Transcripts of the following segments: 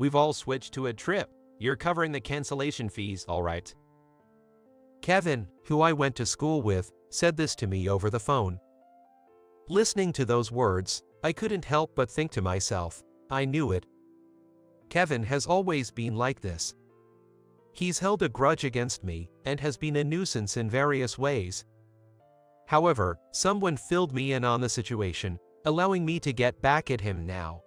We've all switched to a trip. You're covering the cancellation fees, all right. Kevin, who I went to school with, said this to me over the phone. Listening to those words, I couldn't help but think to myself, I knew it. Kevin has always been like this. He's held a grudge against me and has been a nuisance in various ways. However, someone filled me in on the situation, allowing me to get back at him now.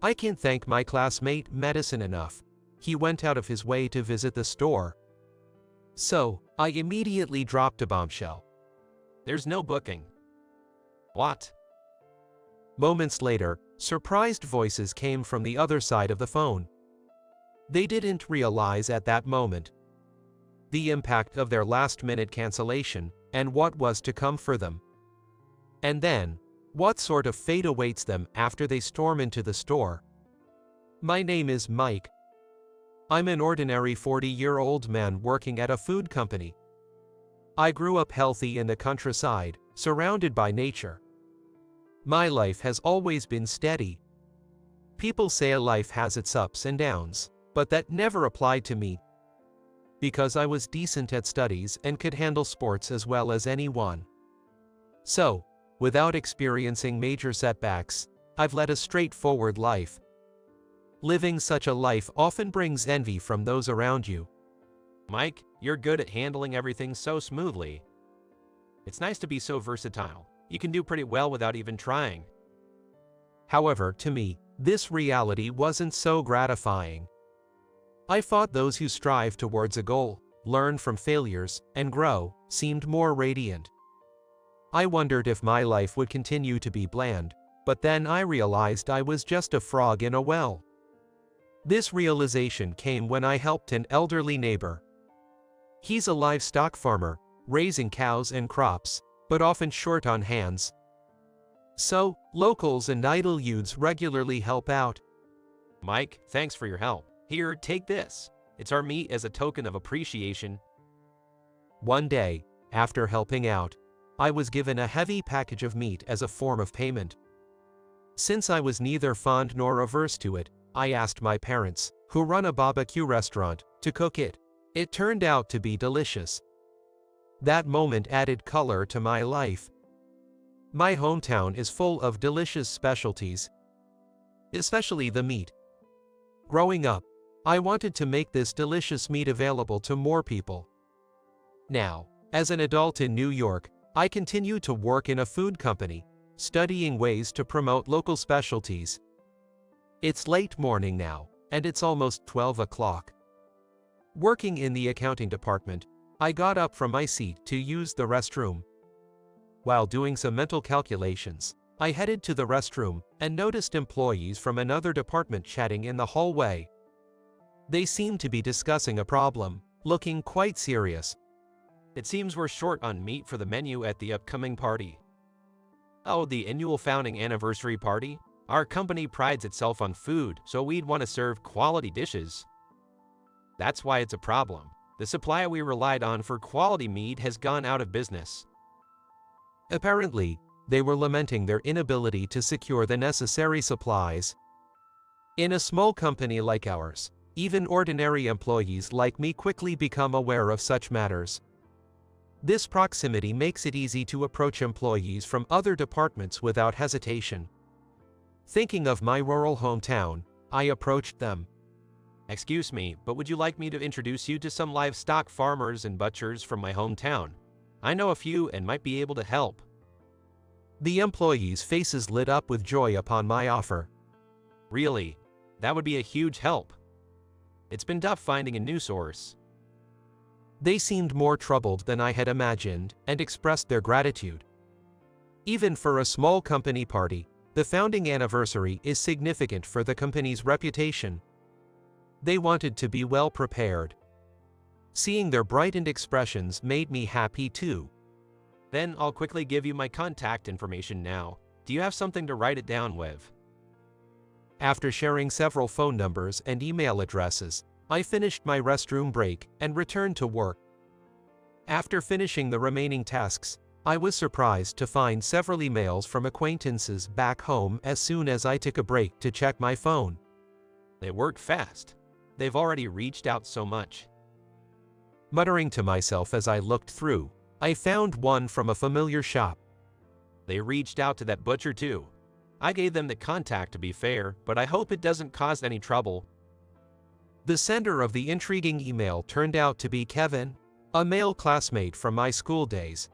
I can't thank my classmate Medicine enough. He went out of his way to visit the store. So, I immediately dropped a bombshell. There's no booking. What? Moments later, surprised voices came from the other side of the phone. They didn't realize at that moment the impact of their last-minute cancellation and what was to come for them. And then, what sort of fate awaits them after they storm into the store. My name is Mike. I'm an ordinary 40-year-old man working at a food company. I grew up healthy in the countryside, surrounded by nature. My life has always been steady. People say a life has its ups and downs, but that never applied to me. Because I was decent at studies and could handle sports as well as anyone. So, without experiencing major setbacks, I've led a straightforward life. Living such a life often brings envy from those around you. Mike, you're good at handling everything so smoothly. It's nice to be so versatile. You can do pretty well without even trying. However, to me, this reality wasn't so gratifying. I thought those who strive towards a goal, learn from failures, and grow, seemed more radiant. I wondered if my life would continue to be bland, but then I realized I was just a frog in a well. This realization came when I helped an elderly neighbor. He's a livestock farmer, raising cows and crops, but often short on hands. So, locals and idle youths regularly help out. Mike, thanks for your help. Here, take this. It's our meat as a token of appreciation. One day, after helping out, I was given a heavy package of meat as a form of payment. Since I was neither fond nor averse to it, I asked my parents, who run a BBQ restaurant, to cook it. It turned out to be delicious. That moment added color to my life. My hometown is full of delicious specialties, especially the meat. Growing up, I wanted to make this delicious meat available to more people. Now, as an adult in New York, I continue to work in a food company, studying ways to promote local specialties. It's late morning now, and it's almost 12 o'clock. Working in the accounting department, I got up from my seat to use the restroom. While doing some mental calculations, I headed to the restroom and noticed employees from another department chatting in the hallway. They seemed to be discussing a problem, looking quite serious. It seems we're short on meat for the menu at the upcoming party. Oh, the annual founding anniversary party? Our company prides itself on food, so we'd want to serve quality dishes. That's why it's a problem. The supplier we relied on for quality meat has gone out of business. Apparently, they were lamenting their inability to secure the necessary supplies. In a small company like ours, even ordinary employees like me quickly become aware of such matters. This proximity makes it easy to approach employees from other departments without hesitation. Thinking of my rural hometown, I approached them. Excuse me, but would you like me to introduce you to some livestock farmers and butchers from my hometown? I know a few and might be able to help. The employees' faces lit up with joy upon my offer. Really? That would be a huge help. It's been tough finding a new source. They seemed more troubled than I had imagined and expressed their gratitude. Even for a small company party, the founding anniversary is significant for the company's reputation. They wanted to be well prepared. Seeing their brightened expressions made me happy too. Then I'll quickly give you my contact information now. Do you have something to write it down with? After sharing several phone numbers and email addresses, I finished my restroom break and returned to work. After finishing the remaining tasks, I was surprised to find several emails from acquaintances back home as soon as I took a break to check my phone. They work fast. They've already reached out so much. Muttering to myself as I looked through, I found one from a familiar shop. They reached out to that butcher too. I gave them the contact to be fair, but I hope it doesn't cause any trouble. The sender of the intriguing email turned out to be Kevin, a male classmate from my school days.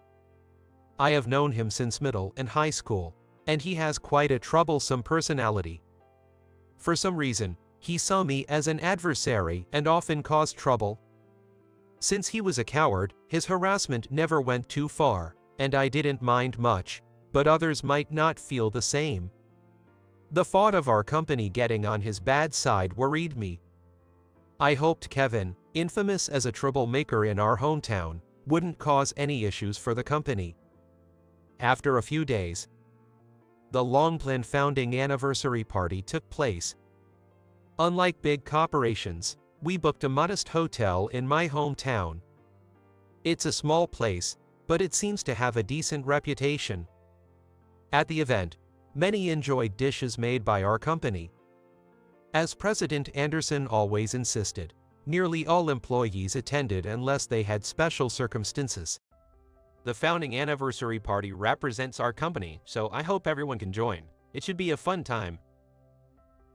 I have known him since middle and high school, and he has quite a troublesome personality. For some reason, he saw me as an adversary and often caused trouble. Since he was a coward, his harassment never went too far, and I didn't mind much, but others might not feel the same. The thought of our company getting on his bad side worried me. I hoped Kevin, infamous as a troublemaker in our hometown, wouldn't cause any issues for the company. After a few days, the long-planned founding anniversary party took place. Unlike big corporations, we booked a modest hotel in my hometown. It's a small place, but it seems to have a decent reputation. At the event, many enjoyed dishes made by our company. As President Anderson always insisted, nearly all employees attended unless they had special circumstances. The founding anniversary party represents our company, so I hope everyone can join. It should be a fun time.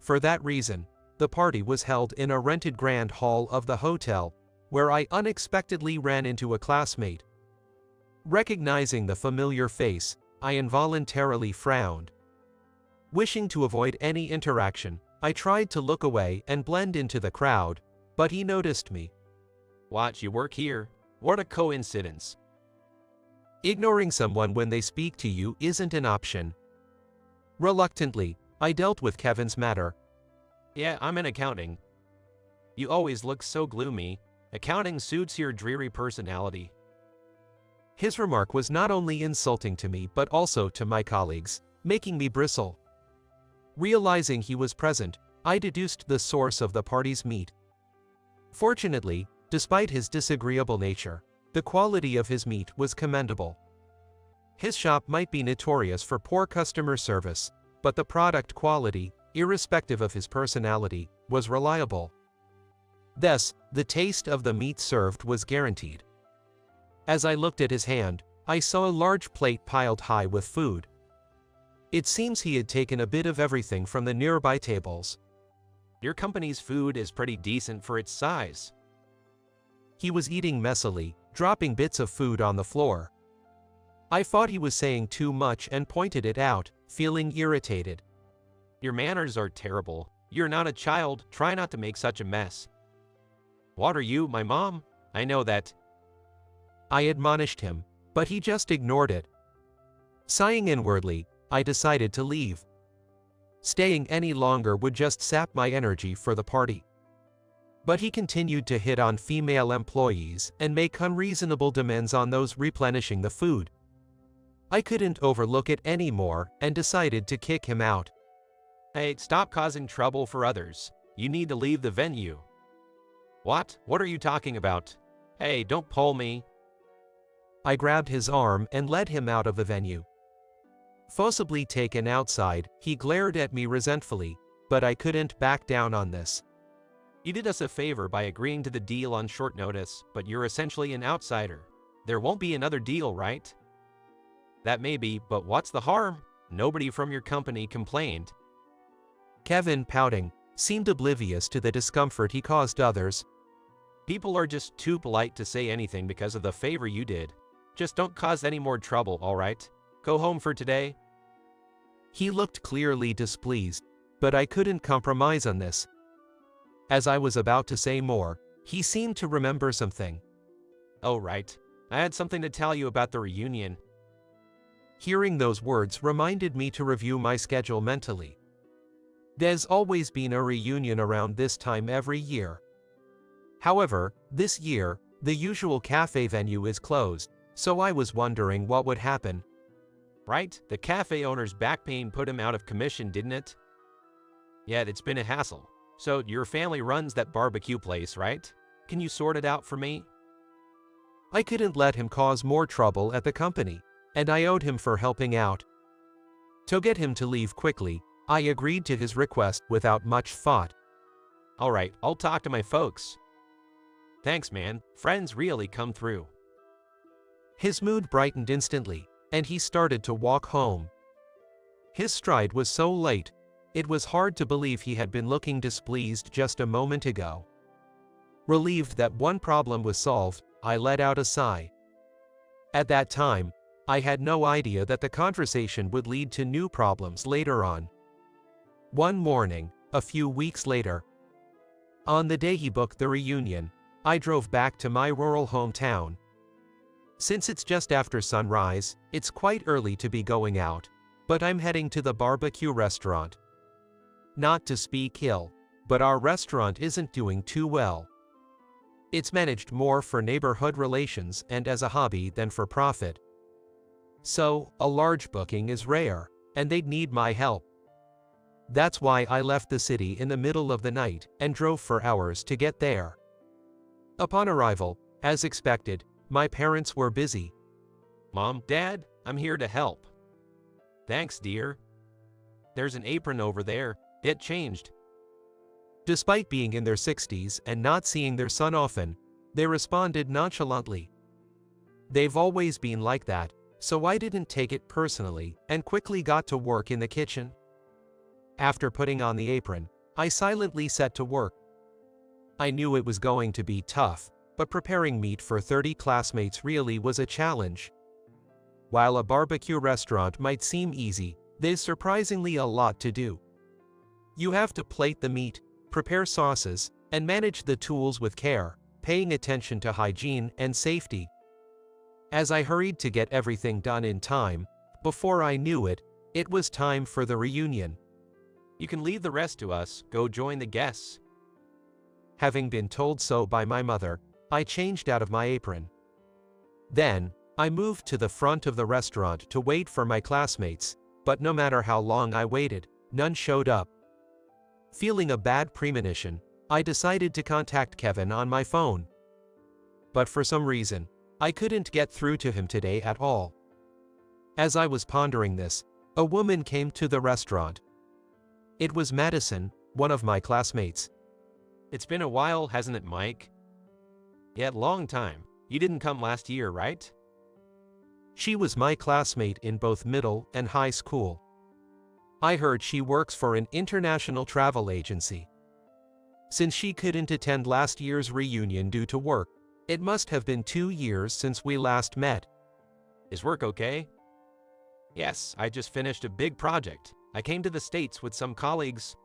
For that reason, the party was held in a rented grand hall of the hotel, where I unexpectedly ran into a classmate. Recognizing the familiar face, I involuntarily frowned. Wishing to avoid any interaction, I tried to look away and blend into the crowd, but he noticed me. Watch, you work here? What a coincidence. Ignoring someone when they speak to you isn't an option. Reluctantly, I dealt with Kevin's matter. Yeah, I'm in accounting. You always look so gloomy. Accounting suits your dreary personality. His remark was not only insulting to me but also to my colleagues, making me bristle. Realizing he was present, I deduced the source of the party's meat. Fortunately, despite his disagreeable nature, the quality of his meat was commendable. His shop might be notorious for poor customer service, but the product quality, irrespective of his personality, was reliable. Thus, the taste of the meat served was guaranteed. As I looked at his hand, I saw a large plate piled high with food. It seems he had taken a bit of everything from the nearby tables. Your company's food is pretty decent for its size. He was eating messily, dropping bits of food on the floor. I thought he was saying too much and pointed it out, feeling irritated. Your manners are terrible. You're not a child. Try not to make such a mess. What are you, my mom? I know that. I admonished him, but he just ignored it. Sighing inwardly, I decided to leave. Staying any longer would just sap my energy for the party. But he continued to hit on female employees and make unreasonable demands on those replenishing the food. I couldn't overlook it anymore and decided to kick him out. Hey, stop causing trouble for others. You need to leave the venue. What? What are you talking about? Hey, don't pull me. I grabbed his arm and led him out of the venue. Forcibly taken outside, he glared at me resentfully, but I couldn't back down on this. You did us a favor by agreeing to the deal on short notice, but you're essentially an outsider. There won't be another deal, right? That may be, but what's the harm? Nobody from your company complained. Kevin, pouting, seemed oblivious to the discomfort he caused others. People are just too polite to say anything because of the favor you did. Just don't cause any more trouble, all right? Go home for today. He looked clearly displeased, but I couldn't compromise on this. As I was about to say more, he seemed to remember something. Oh, right. I had something to tell you about the reunion. Hearing those words reminded me to review my schedule mentally. There's always been a reunion around this time every year. However, this year, the usual cafe venue is closed, so I was wondering what would happen. Right? The cafe owner's back pain put him out of commission, didn't it? Yeah, it's been a hassle. So your family runs that barbecue place, right? Can you sort it out for me? I couldn't let him cause more trouble at the company, and I owed him for helping out. To get him to leave quickly, I agreed to his request without much thought. Alright, I'll talk to my folks. Thanks, man. Friends really come through. His mood brightened instantly, and he started to walk home. His stride was so light, it was hard to believe he had been looking displeased just a moment ago. Relieved that one problem was solved, I let out a sigh. At that time, I had no idea that the conversation would lead to new problems later on. One morning, a few weeks later, on the day he booked the reunion, I drove back to my rural hometown. Since it's just after sunrise, it's quite early to be going out, but I'm heading to the barbecue restaurant. Not to speak ill, but our restaurant isn't doing too well. It's managed more for neighborhood relations and as a hobby than for profit. So, a large booking is rare, and they'd need my help. That's why I left the city in the middle of the night and drove for hours to get there. Upon arrival, as expected, my parents were busy. Mom, Dad, I'm here to help. Thanks, dear. There's an apron over there. It changed. Despite being in their 60s and not seeing their son often, they responded nonchalantly. They've always been like that, so I didn't take it personally and quickly got to work in the kitchen. After putting on the apron, I silently set to work. I knew it was going to be tough, but preparing meat for 30 classmates really was a challenge. While a barbecue restaurant might seem easy, there's surprisingly a lot to do. You have to plate the meat, prepare sauces, and manage the tools with care, paying attention to hygiene and safety. As I hurried to get everything done in time, before I knew it, it was time for the reunion. You can leave the rest to us, go join the guests. Having been told so by my mother, I changed out of my apron. Then, I moved to the front of the restaurant to wait for my classmates, but no matter how long I waited, none showed up. Feeling a bad premonition, I decided to contact Kevin on my phone. But for some reason, I couldn't get through to him today at all. As I was pondering this, a woman came to the restaurant. It was Madison, one of my classmates. It's been a while, hasn't it, Mike? Yeah, long time. You didn't come last year, right? She was my classmate in both middle and high school. I heard she works for an international travel agency. Since she couldn't attend last year's reunion due to work, it must have been 2 years since we last met. Is work okay? Yes, I just finished a big project. I came to the States with some colleagues.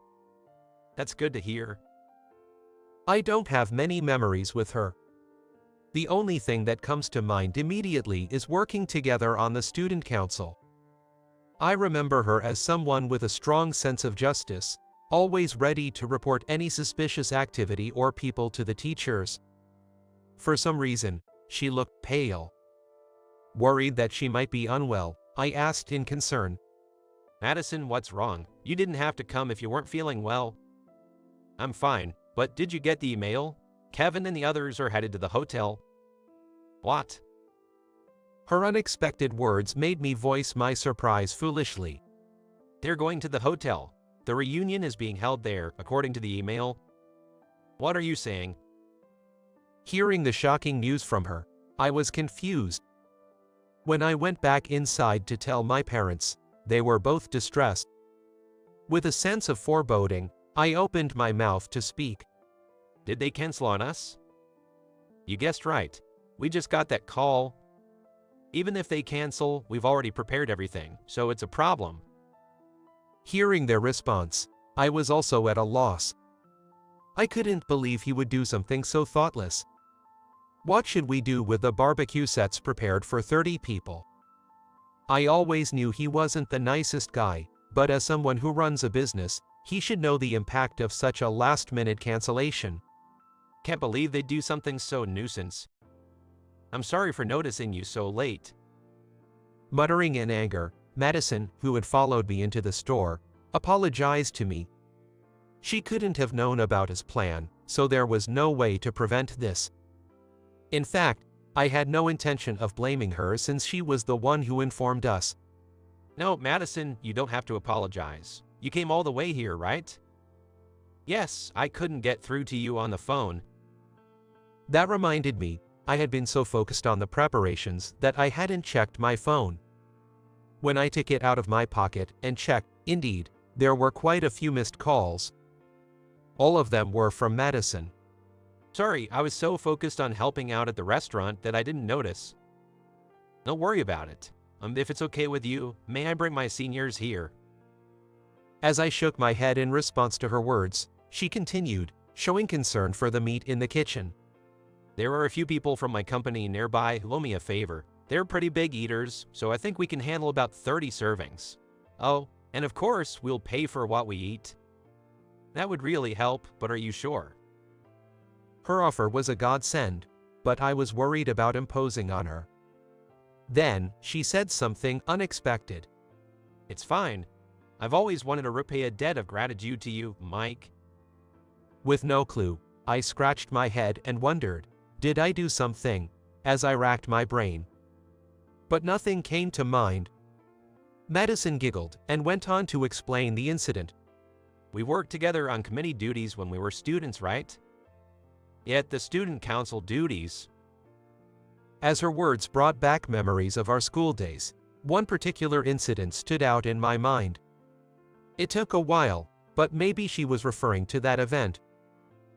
That's good to hear. I don't have many memories with her. The only thing that comes to mind immediately is working together on the student council. I remember her as someone with a strong sense of justice, always ready to report any suspicious activity or people to the teachers. For some reason, she looked pale. Worried that she might be unwell, I asked in concern. Madison, what's wrong? You didn't have to come if you weren't feeling well. I'm fine, but did you get the email? Kevin and the others are headed to the hotel. What? Her unexpected words made me voice my surprise foolishly. They're going to the hotel. The reunion is being held there, according to the email. What are you saying? Hearing the shocking news from her, I was confused. When I went back inside to tell my parents, they were both distressed. With a sense of foreboding, I opened my mouth to speak. Did they cancel on us? You guessed right. We just got that call. Even if they cancel, we've already prepared everything, so it's a problem. Hearing their response, I was also at a loss. I couldn't believe he would do something so thoughtless. What should we do with the barbecue sets prepared for 30 people? I always knew he wasn't the nicest guy, but as someone who runs a business, he should know the impact of such a last-minute cancellation. Can't believe they'd do something so nuisance. I'm sorry for noticing you so late. Muttering in anger, Madison, who had followed me into the store, apologized to me. She couldn't have known about his plan, so there was no way to prevent this. In fact, I had no intention of blaming her since she was the one who informed us. No, Madison, you don't have to apologize. You came all the way here, right? Yes, I couldn't get through to you on the phone. That reminded me, I had been so focused on the preparations that I hadn't checked my phone. When I took it out of my pocket and checked, indeed, there were quite a few missed calls. All of them were from Madison. Sorry, I was so focused on helping out at the restaurant that I didn't notice. Don't worry about it. If it's okay with you, may I bring my seniors here? As I shook my head in response to her words, she continued, showing concern for the meat in the kitchen. There are a few people from my company nearby who owe me a favor. They're pretty big eaters, so I think we can handle about 30 servings. Oh, and of course, we'll pay for what we eat. That would really help, but are you sure? Her offer was a godsend, but I was worried about imposing on her. Then, she said something unexpected. It's fine. I've always wanted to repay a debt of gratitude to you, Mike. With no clue, I scratched my head and wondered, did I do something, as I racked my brain? But nothing came to mind. Madison giggled and went on to explain the incident. We worked together on committee duties when we were students, right? Yet the student council duties. As her words brought back memories of our school days, one particular incident stood out in my mind. It took a while, but maybe she was referring to that event.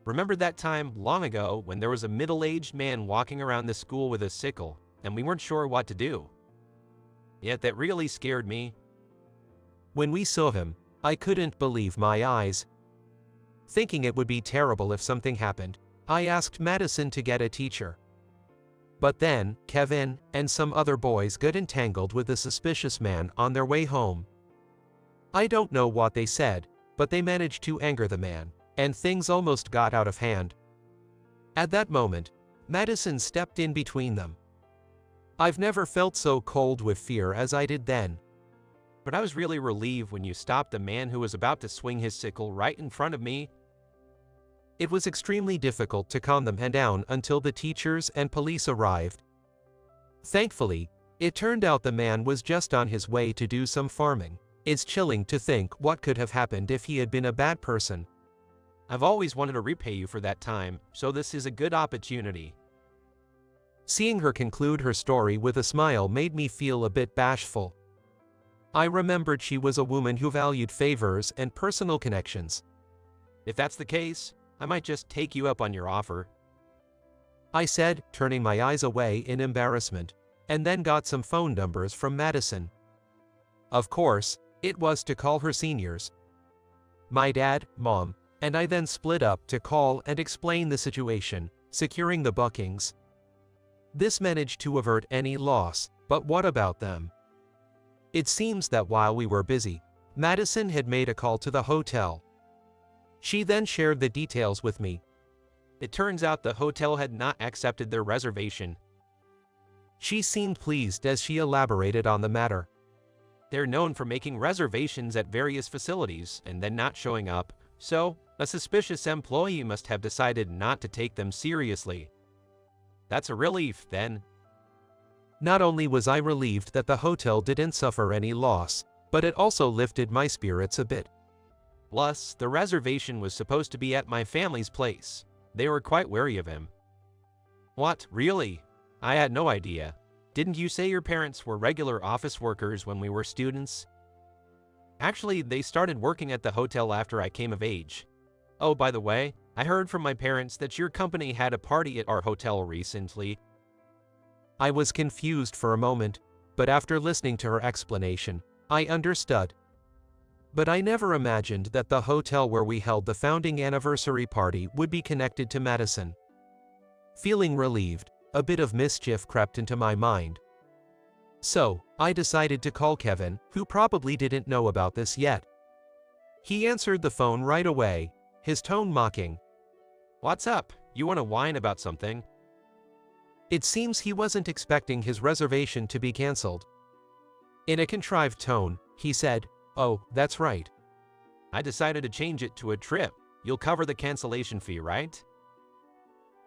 Remember that time long ago when there was a middle-aged man walking around the school with a sickle, and we weren't sure what to do? Yet that really scared me. When we saw him, I couldn't believe my eyes. Thinking it would be terrible if something happened, I asked Madison to get a teacher. But then, Kevin and some other boys got entangled with a suspicious man on their way home. I don't know what they said, but they managed to anger the man, and things almost got out of hand. At that moment, Madison stepped in between them. I've never felt so cold with fear as I did then. But I was really relieved when you stopped the man who was about to swing his sickle right in front of me. It was extremely difficult to calm them down until the teachers and police arrived. Thankfully, it turned out the man was just on his way to do some farming. It's chilling to think what could have happened if he had been a bad person. I've always wanted to repay you for that time, so this is a good opportunity. Seeing her conclude her story with a smile made me feel a bit bashful. I remembered she was a woman who valued favors and personal connections. If that's the case, I might just take you up on your offer, I said, turning my eyes away in embarrassment, and then got some phone numbers from Madison. Of course, it was to call her seniors. My dad, mom, and I then split up to call and explain the situation, securing the bookings. This managed to avert any loss, but what about them? It seems that while we were busy, Madison had made a call to the hotel. She then shared the details with me. It turns out the hotel had not accepted their reservation. She seemed pleased as she elaborated on the matter. They're known for making reservations at various facilities and then not showing up, so a suspicious employee must have decided not to take them seriously. That's a relief, then. Not only was I relieved that the hotel didn't suffer any loss, but it also lifted my spirits a bit. Plus, the reservation was supposed to be at my family's place. They were quite wary of him. What, really? I had no idea. Didn't you say your parents were regular office workers when we were students? Actually, they started working at the hotel after I came of age. Oh, by the way, I heard from my parents that your company had a party at our hotel recently. I was confused for a moment, but after listening to her explanation, I understood. But I never imagined that the hotel where we held the founding anniversary party would be connected to Madison. Feeling relieved, a bit of mischief crept into my mind. So, I decided to call Kevin, who probably didn't know about this yet. He answered the phone right away, his tone mocking. What's up? You want to whine about something? It seems he wasn't expecting his reservation to be cancelled. In a contrived tone, he said, "Oh, that's right. I decided to change it to a trip. You'll cover the cancellation fee, right?"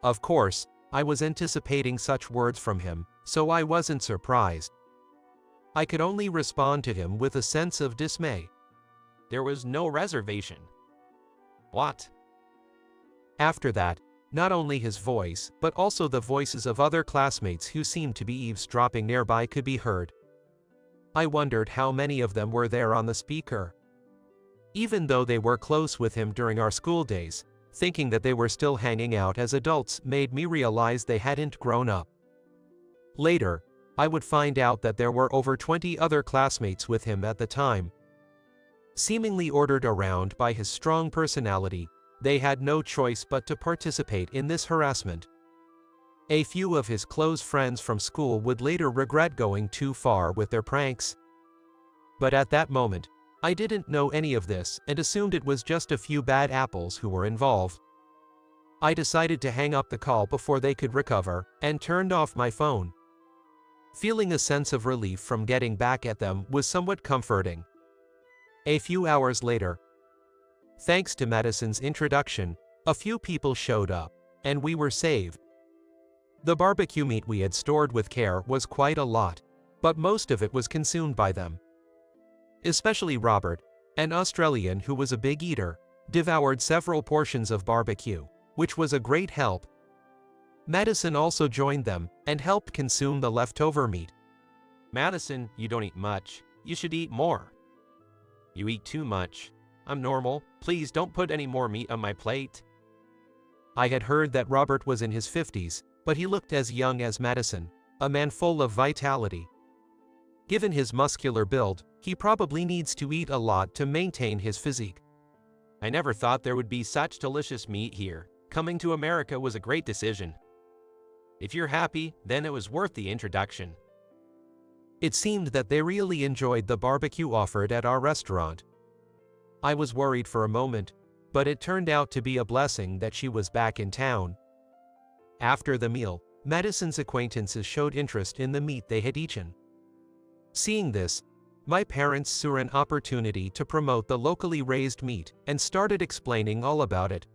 Of course, I was anticipating such words from him, so I wasn't surprised. I could only respond to him with a sense of dismay. There was no reservation. What? After that, not only his voice, but also the voices of other classmates who seemed to be eavesdropping nearby could be heard. I wondered how many of them were there on the speaker. Even though they were close with him during our school days, thinking that they were still hanging out as adults made me realize they hadn't grown up. Later, I would find out that there were over 20 other classmates with him at the time. Seemingly ordered around by his strong personality, they had no choice but to participate in this harassment. A few of his close friends from school would later regret going too far with their pranks. But at that moment, I didn't know any of this and assumed it was just a few bad apples who were involved. I decided to hang up the call before they could recover and turned off my phone. Feeling a sense of relief from getting back at them was somewhat comforting. A few hours later, thanks to Madison's introduction, a few people showed up, and we were saved. The barbecue meat we had stored with care was quite a lot, but most of it was consumed by them. Especially Robert, an Australian who was a big eater, devoured several portions of barbecue, which was a great help. Madison also joined them and helped consume the leftover meat. Madison, you don't eat much. You should eat more. You eat too much. I'm normal. Please don't put any more meat on my plate. I had heard that Robert was in his 50s, but he looked as young as Madison, a man full of vitality. Given his muscular build, he probably needs to eat a lot to maintain his physique. I never thought there would be such delicious meat here. Coming to America was a great decision. If you're happy, then it was worth the introduction. It seemed that they really enjoyed the barbecue offered at our restaurant. I was worried for a moment, but it turned out to be a blessing that she was back in town. After the meal, Madison's acquaintances showed interest in the meat they had eaten. Seeing this, my parents saw an opportunity to promote the locally raised meat and started explaining all about it.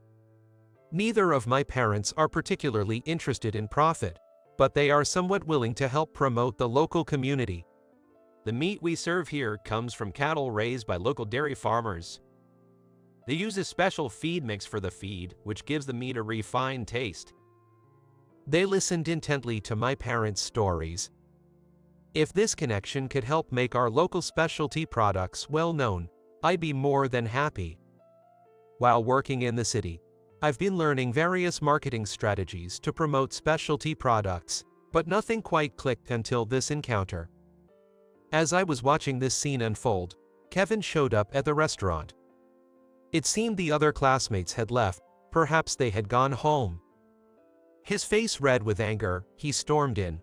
Neither of my parents are particularly interested in profit, but they are somewhat willing to help promote the local community. The meat we serve here comes from cattle raised by local dairy farmers. They use a special feed mix for the feed, which gives the meat a refined taste. They listened intently to my parents' stories. If this connection could help make our local specialty products well known, I'd be more than happy. While working in the city, I've been learning various marketing strategies to promote specialty products, but nothing quite clicked until this encounter. As I was watching this scene unfold, Kevin showed up at the restaurant. It seemed the other classmates had left, perhaps they had gone home. His face red with anger, he stormed in.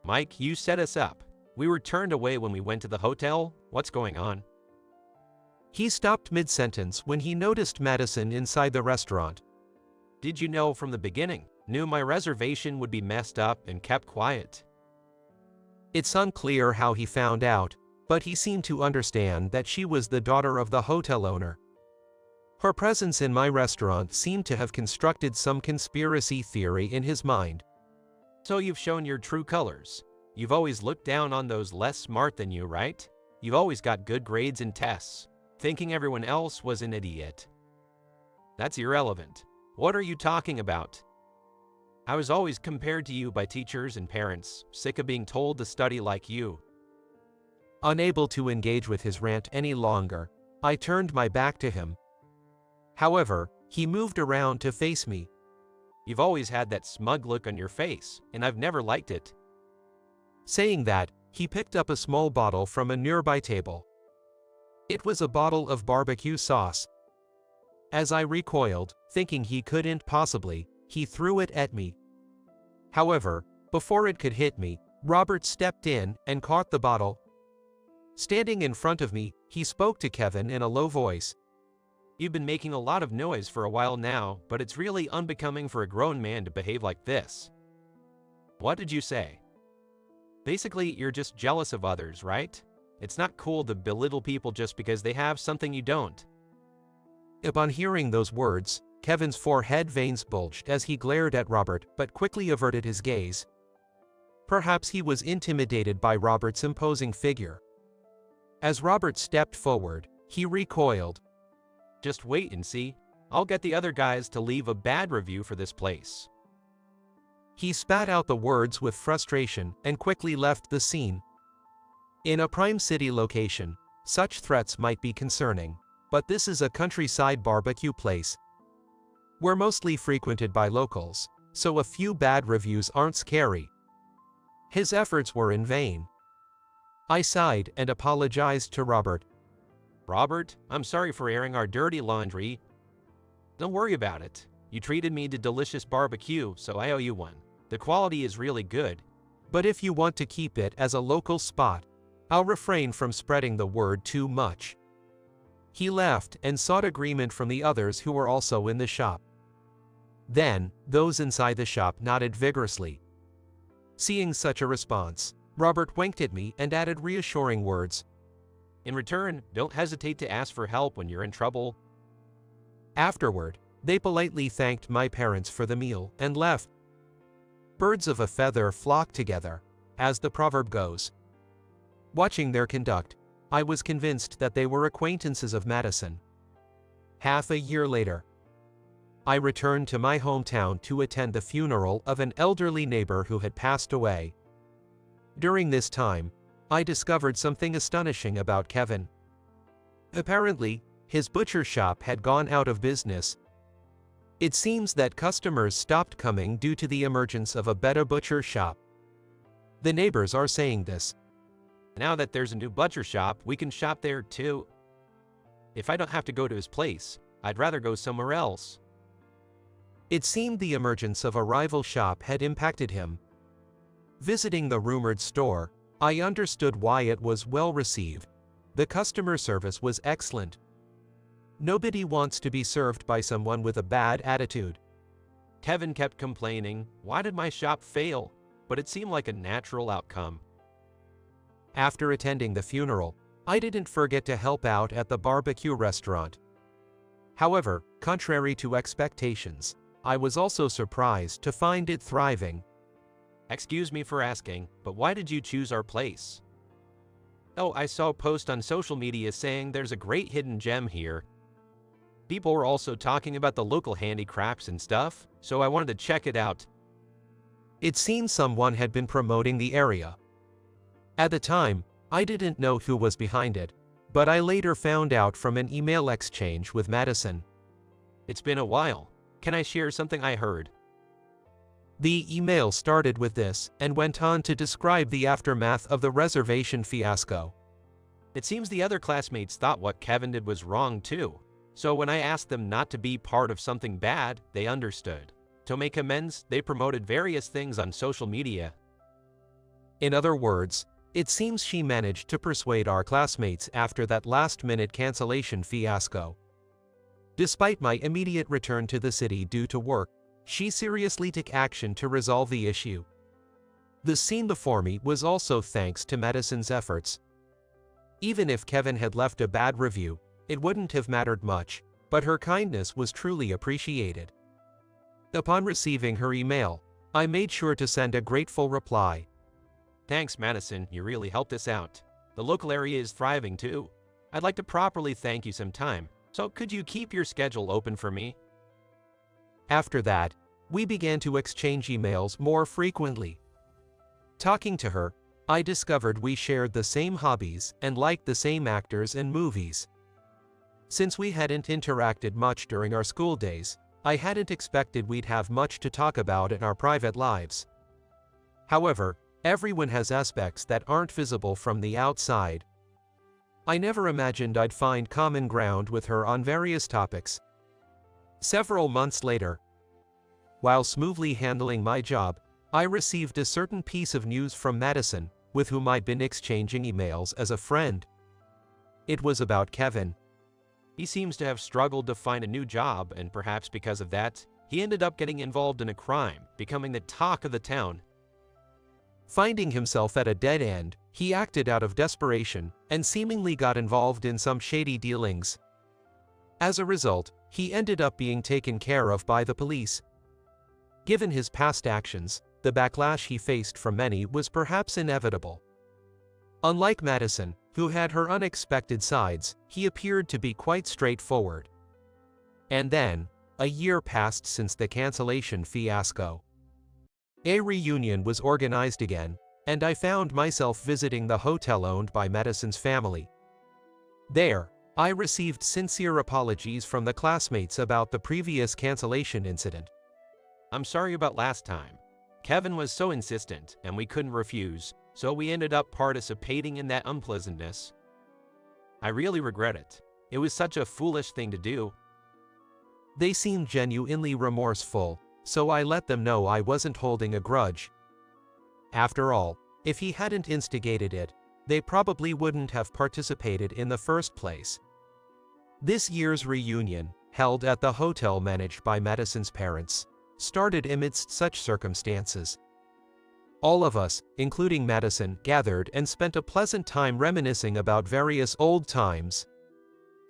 Mike, you set us up. We were turned away when we went to the hotel. What's going on? He stopped mid-sentence when he noticed Madison inside the restaurant. Did you know from the beginning? Knew my reservation would be messed up and kept quiet. It's unclear how he found out, but he seemed to understand that she was the daughter of the hotel owner. Her presence in my restaurant seemed to have constructed some conspiracy theory in his mind. So you've shown your true colors. You've always looked down on those less smart than you, right? You've always got good grades in tests, thinking everyone else was an idiot. That's irrelevant. What are you talking about? I was always compared to you by teachers and parents, sick of being told to study like you. Unable to engage with his rant any longer, I turned my back to him. However, he moved around to face me. You've always had that smug look on your face, and I've never liked it. Saying that, he picked up a small bottle from a nearby table. It was a bottle of barbecue sauce. As I recoiled, thinking he couldn't possibly, he threw it at me. However, before it could hit me, Robert stepped in and caught the bottle. Standing in front of me, he spoke to Kevin in a low voice. You've been making a lot of noise for a while now, but it's really unbecoming for a grown man to behave like this. What did you say? Basically, you're just jealous of others, right? It's not cool to belittle people just because they have something you don't. Upon hearing those words, Kevin's forehead veins bulged as he glared at Robert but quickly averted his gaze. Perhaps he was intimidated by Robert's imposing figure. As Robert stepped forward, he recoiled. Just wait and see. I'll get the other guys to leave a bad review for this place." He spat out the words with frustration and quickly left the scene. In a prime city location, such threats might be concerning, but this is a countryside barbecue place. We're mostly frequented by locals, so a few bad reviews aren't scary. His efforts were in vain. I sighed and apologized to Robert. "Robert, I'm sorry for airing our dirty laundry. Don't worry about it. You treated me to delicious barbecue, so I owe you one. The quality is really good. But if you want to keep it as a local spot, I'll refrain from spreading the word too much." He laughed and sought agreement from the others who were also in the shop. Then, those inside the shop nodded vigorously. Seeing such a response, Robert winked at me and added reassuring words. In return, don't hesitate to ask for help when you're in trouble." Afterward, they politely thanked my parents for the meal and left. Birds of a feather flock together, as the proverb goes. Watching their conduct, I was convinced that they were acquaintances of Madison. Half a year later, I returned to my hometown to attend the funeral of an elderly neighbor who had passed away. During this time, I discovered something astonishing about Kevin. Apparently, his butcher shop had gone out of business. It seems that customers stopped coming due to the emergence of a better butcher shop. The neighbors are saying this. "Now that there's a new butcher shop, we can shop there too. If I don't have to go to his place, I'd rather go somewhere else." It seemed the emergence of a rival shop had impacted him. Visiting the rumored store, I understood why it was well received. The customer service was excellent. Nobody wants to be served by someone with a bad attitude. Kevin kept complaining, "Why did my shop fail?" But it seemed like a natural outcome. After attending the funeral, I didn't forget to help out at the barbecue restaurant. However, contrary to expectations, I was also surprised to find it thriving. "Excuse me for asking, but why did you choose our place?" "Oh, I saw a post on social media saying there's a great hidden gem here. People were also talking about the local handicrafts and stuff, so I wanted to check it out." It seemed someone had been promoting the area. At the time, I didn't know who was behind it, but I later found out from an email exchange with Madison. "It's been a while. Can I share something I heard?" The email started with this and went on to describe the aftermath of the reservation fiasco. "It seems the other classmates thought what Kevin did was wrong too. So when I asked them not to be part of something bad, they understood. To make amends, they promoted various things on social media." In other words, it seems she managed to persuade our classmates after that last-minute cancellation fiasco. Despite my immediate return to the city due to work, she seriously took action to resolve the issue. The scene before me was also thanks to Madison's efforts. Even if Kevin had left a bad review, it wouldn't have mattered much, but her kindness was truly appreciated. Upon receiving her email, I made sure to send a grateful reply. "Thanks, Madison, you really helped us out. The local area is thriving too. I'd like to properly thank you sometime, so could you keep your schedule open for me?" After that, we began to exchange emails more frequently. Talking to her, I discovered we shared the same hobbies and liked the same actors and movies. Since we hadn't interacted much during our school days, I hadn't expected we'd have much to talk about in our private lives. However, everyone has aspects that aren't visible from the outside. I never imagined I'd find common ground with her on various topics. Several months later, while smoothly handling my job, I received a certain piece of news from Madison, with whom I'd been exchanging emails as a friend. It was about Kevin. "He seems to have struggled to find a new job, and perhaps because of that, he ended up getting involved in a crime, becoming the talk of the town." Finding himself at a dead end, he acted out of desperation and seemingly got involved in some shady dealings. As a result, he ended up being taken care of by the police. Given his past actions, the backlash he faced from many was perhaps inevitable. Unlike Madison, who had her unexpected sides, he appeared to be quite straightforward. And then, a year passed since the cancellation fiasco. A reunion was organized again, and I found myself visiting the hotel owned by Madison's family. There, I received sincere apologies from the classmates about the previous cancellation incident. I'm sorry about last time. Kevin was so insistent, and we couldn't refuse, so we ended up participating in that unpleasantness. I really regret it. It was such a foolish thing to do. They seemed genuinely remorseful, so I let them know I wasn't holding a grudge. After all, if he hadn't instigated it, they probably wouldn't have participated in the first place. This year's reunion, held at the hotel managed by Madison's parents, started amidst such circumstances. All of us, including Madison, gathered and spent a pleasant time reminiscing about various old times.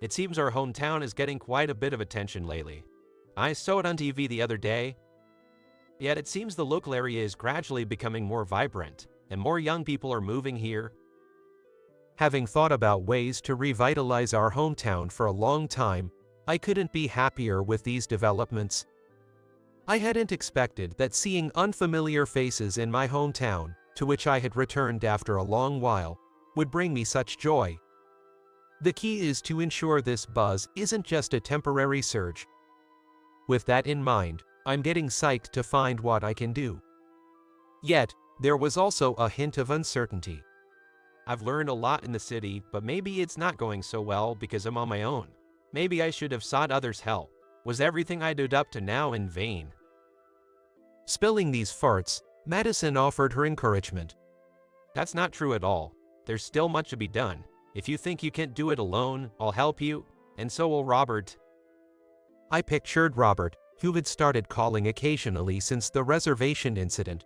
It seems our hometown is getting quite a bit of attention lately. I saw it on TV the other day. Yet it seems the local area is gradually becoming more vibrant, and more young people are moving here. Having thought about ways to revitalize our hometown for a long time, I couldn't be happier with these developments. I hadn't expected that seeing unfamiliar faces in my hometown, to which I had returned after a long while, would bring me such joy. The key is to ensure this buzz isn't just a temporary surge. With that in mind, I'm getting psyched to find what I can do. Yet, there was also a hint of uncertainty. I've learned a lot in the city, but maybe it's not going so well because I'm on my own. Maybe I should have sought others' help. Was everything I did up to now in vain? Spilling these farts, Madison offered her encouragement. That's not true at all. There's still much to be done. If you think you can't do it alone, I'll help you, and so will Robert. I pictured Robert, who had started calling occasionally since the reservation incident.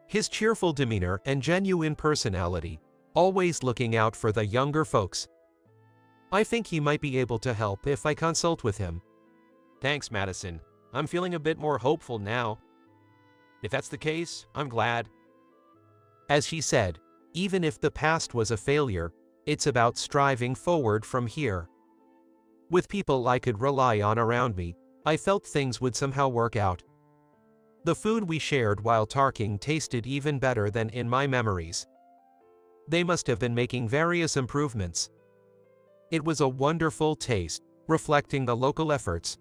His cheerful demeanor and genuine personality, always looking out for the younger folks. I think he might be able to help if I consult with him. Thanks, Madison. I'm feeling a bit more hopeful now. If that's the case, I'm glad. As she said, even if the past was a failure, it's about striving forward from here. With people I could rely on around me, I felt things would somehow work out. The food we shared while talking tasted even better than in my memories. They must have been making various improvements. It was a wonderful taste, reflecting the local efforts,